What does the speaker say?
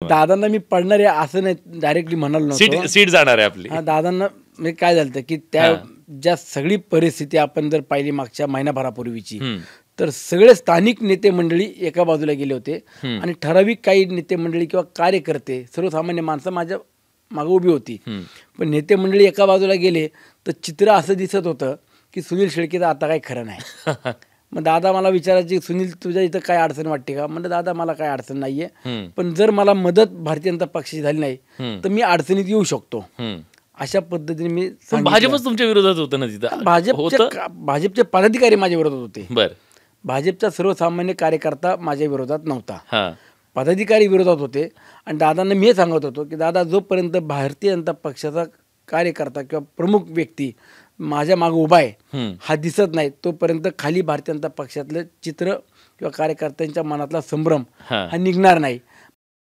दादांना मी पडणार आहे असं नाही डायरेक्टली म्हणालो नव्हतो. सीट जाणार आहे आपली. दादांना म्हणजे काय झालं की त्या ज्या सगळी परिस्थिती आपण जर पाहिली मागच्या महिनाभरापूर्वीची, तर सगळे स्थानिक नेते मंडळी एका बाजूला गेले होते आणि ठराविक काही नेते मंडळी किंवा कार्यकर्ते सर्वसामान्य माणसं माझ्या मागे उभी होती. पण नेते मंडळी एका बाजूला गेले तर चित्र असं दिसत होतं की सुनील शेळकेचं आता काही खरं नाही. मग दादा मला विचारायचे, सुनील तुझ्या इथं काय अडचण वाटते का? म्हणजे दादा मला काय अडचण नाहीये, पण जर मला मदत भारतीय जनता पक्षाची झाली नाही तर मी अडचणीत येऊ शकतो. अशा पद्धतीने मी भाजपच तुमच्या विरोधात होतं ना तिथं? भाजपचे पदाधिकारी माझ्या विरोधात होते. बरं. भाजपचा सर्वसामान्य कार्यकर्ता माझ्या विरोधात नव्हता, पदाधिकारी विरोधात होते. आणि दादांना मी हे सांगत होतो की दादा, जोपर्यंत भारतीय जनता पक्षाचा कार्यकर्ता किंवा प्रमुख व्यक्ती माझ्या मागे उभा आहे हा दिसत नाही, तोपर्यंत खाली भारतीय जनता पक्षातलं चित्र किंवा कार्यकर्त्यांच्या मनातला संभ्रम हा निघणार नाही.